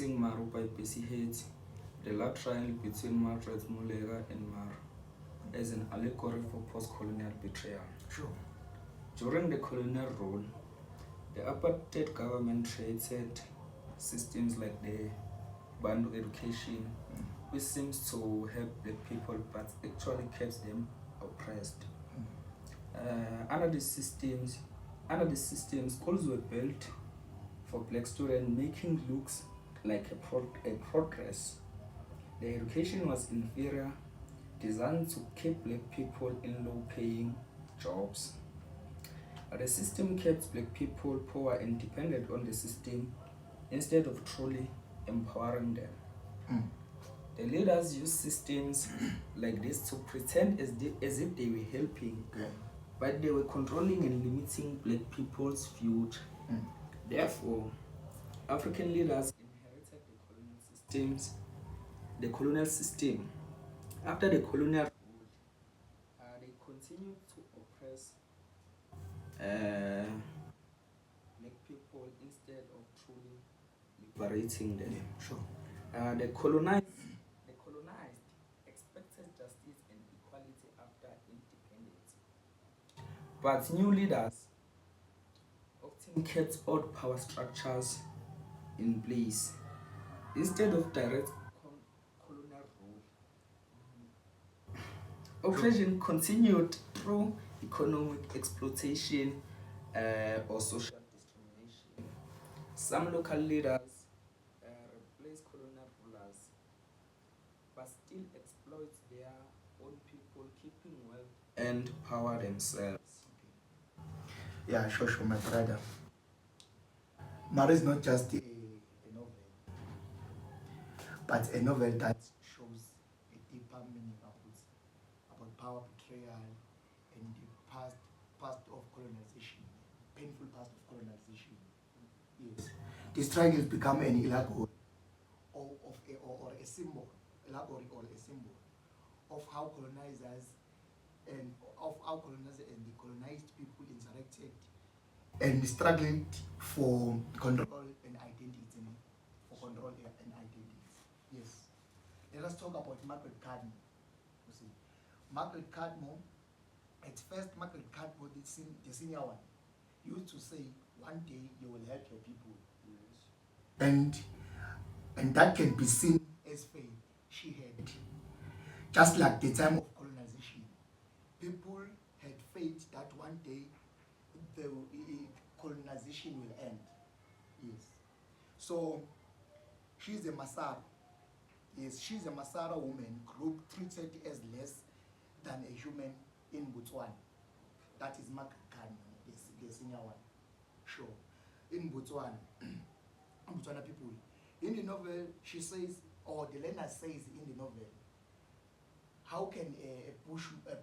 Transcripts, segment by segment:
Facing Maru by Bessie Head, the love triangle between Margaret Mulega and Maru as an allegory for post-colonial betrayal. Sure. During the colonial rule, the apartheid government created systems like the Bantu education, which seems to help the people but actually keeps them oppressed. Under the systems, schools were built for black students, making looks like a progress. The education was inferior, designed to keep black people in low-paying jobs. The system kept black people poor and dependent on the system instead of truly empowering them. The leaders used systems like this to pretend as if they were helping, but they were controlling and limiting black people's future. Therefore, African leaders inherited the colonial system. After the colonial rule, they continued to oppress black people instead of truly liberating them. The colonized expected justice and equality after independence. But new leaders often kept old power structures in place. Instead of direct colonial rule, oppression continued through economic exploitation or social discrimination. Some local leaders replaced colonial rulers but still exploit their own people, keeping wealth and power themselves. Yeah, sure, my brother. Maru is not just a novel, but a novel that shows a deeper meaning about power betrayal and the past of colonization, painful past of colonization. Yes, this triangle become an allegory or a symbol, allegory or a symbol of how colonizers and the colonized people interacted and struggled for control and identity. Yes. Let us talk about Margaret Cardinal. You see, Margaret Cardinal, at first Margaret Cardinal, the senior one, used to say, one day you will help your people. Yes. And that can be seen as faith she had. Just like the time of colonization, people had faith that one day the colonization will end. Yes. So she's a Masara. Yes, she's a Masara woman group treated as less than a human in Botswana. That is Margaret Cardinal, the senior one. Sure. In Botswana, Botswana people. In the novel, she says, or the learner says in the novel, how can a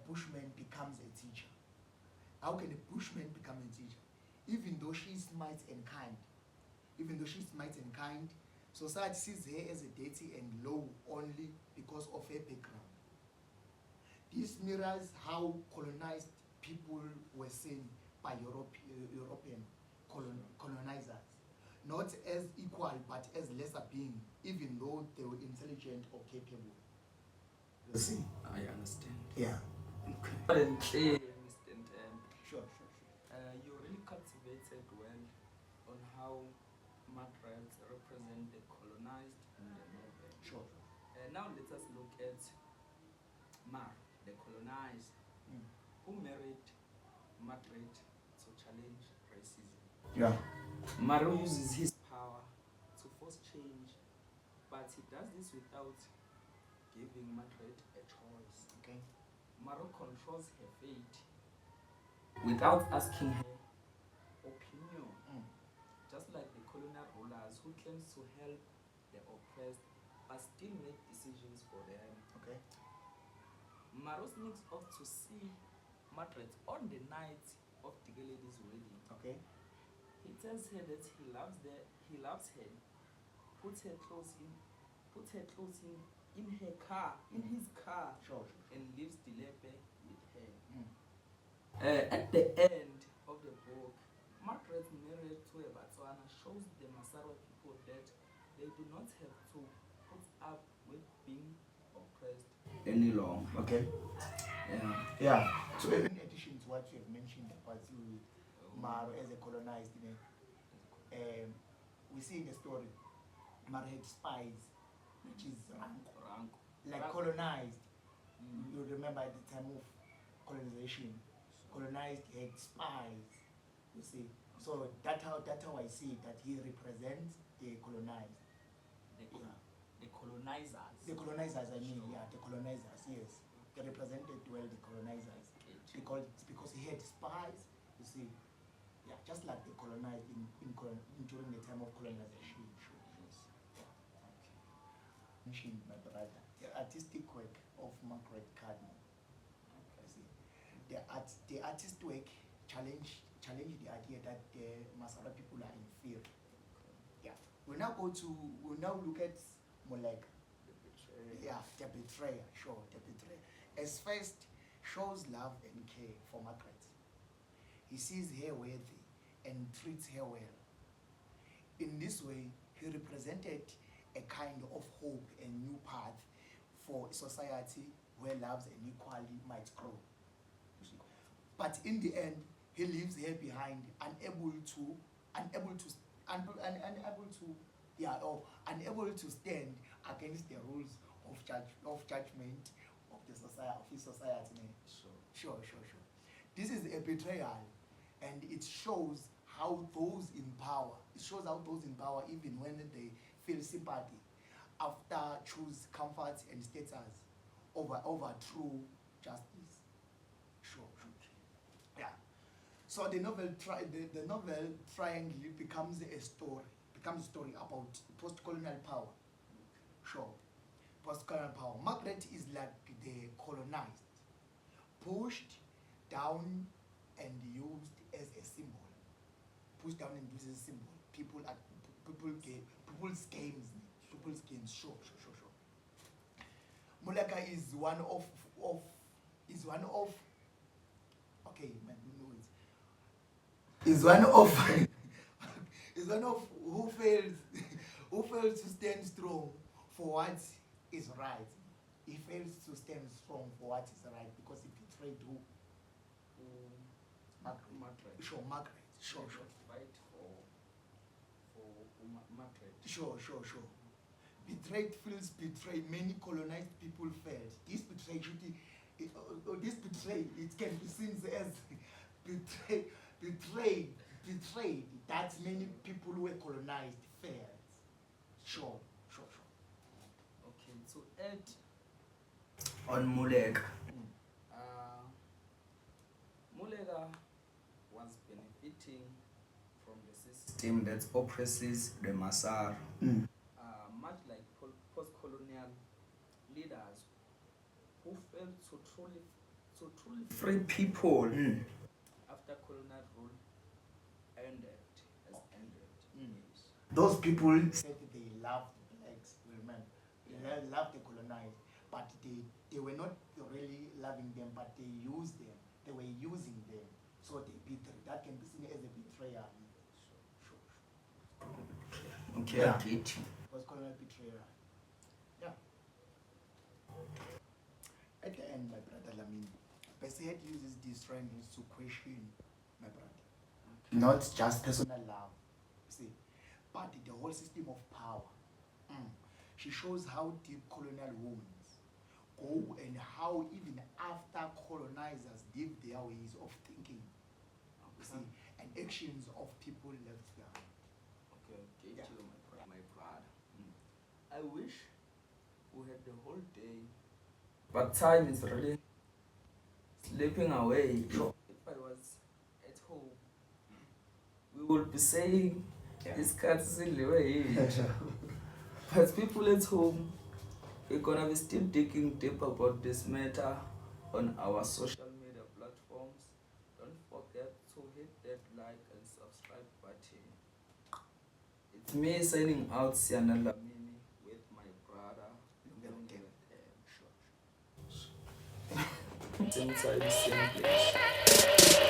bushman becomes a teacher? How can a bushman become a teacher? Even though she's smart and kind, society sees her as a dirty and low only because of her background. This mirrors how colonized people were seen by European colonizers, not as equal but as lesser being, even though they were intelligent or capable. You see? I understand. Yeah. Okay. Sure. You really cultivated well on how Margaret represent the colonized in the novel. Sure. Now let us look at Maru, the colonized, who married Margaret to challenge racism. Yeah. Maru uses his power to force change, but he does this without giving Margaret a choice. Okay. Maru controls her fate without asking her opinion, just like the colonial rulers who claims to help the oppressed but still make decisions for them. Okay. Maru sneaks off to see Margaret on the night of the lady's wedding. Okay. He tells her that he loves her, puts her clothes in his car, Sure. and leaves Dilepe with her. At the end of the book, Margaret, married to a Botswana, shows the Masara people that they do not have to put up with being oppressed any longer. Okay. Yeah. So in addition to what you have mentioned about Maru as a colonized, we see in the story, Maru had spies, which is like colonized. You remember at the time of colonization, colonized had spies. You see, so that's how I see it, that he represents the colonized. The colonizers. The colonizers, I mean, yeah, the colonizers, yes. They represented well the colonizers. Because he had spies, you see. Yeah, just like the colonized during the time of colonization. Yes. Yeah. Okay. Mentioned my brother, the artistic work of Margaret Cardinal. Okay. You see, the artist work challenge the idea that the Masara people are inferior. Okay. Yeah. We'll now look at more like the betrayer. Sure, the betrayer. As first shows love and care for Margaret. He sees her worthy and treats her well. In this way, he represented a kind of hope and new path for a society where love and equality might grow. But in the end, he leaves her behind, unable to stand against the rules of judgment of the society, of his society. Sure. This is a betrayal, and it shows how those in power, even when they feel sympathy, after choose comfort and status over true justice. Sure. Yeah. So the novel Triangle becomes a story about post-colonial power. Sure. Post-colonial power. Margaret is like the colonized, pushed down and used as a symbol. People's games. Sure. Muleka is one of okay, man, you know it. Is one of who fails to stand strong for what is right. He fails to stand strong for what is right because he betrayed who? Margaret. Sure, Margaret. Sure. Fight for Margaret. Sure. Betrayed feels betrayed. Many colonized people felt this betray. It can be seen as betrayed. That many people who were colonized felt. Sure. Okay, to add on Muleka. Muleka was benefiting from the system that oppresses the Masar. Much like post-colonial leaders who failed to truly free people after colonial rule ended. Yes. Those people said they loved the blacks, remember? They loved the colonized, but they were not really loving them, but they used them. They were using them, so they betrayed. That can be seen as a betrayal. Sure. Okay, I get you. Was colonial betrayal. Yeah. At the end, my brother Lamini, Bessie Head uses these triangles to question my brother. Okay. Not just personal love, see, but the whole system of power. She shows how deep colonial wounds go and how even after colonizers leave their ways of thinking, see, and actions of people left behind. Okay, get you, my brother. I wish we had the whole day, but time is really slipping away. Sure. If I was at home, we would be saying it's cuts in the way. But people at home, we're gonna be still digging deep about this matter on our social media platforms. Don't forget to hit that like and subscribe button. It's me signing out, Siyanda Lungelo, with my brother. Same time, same place.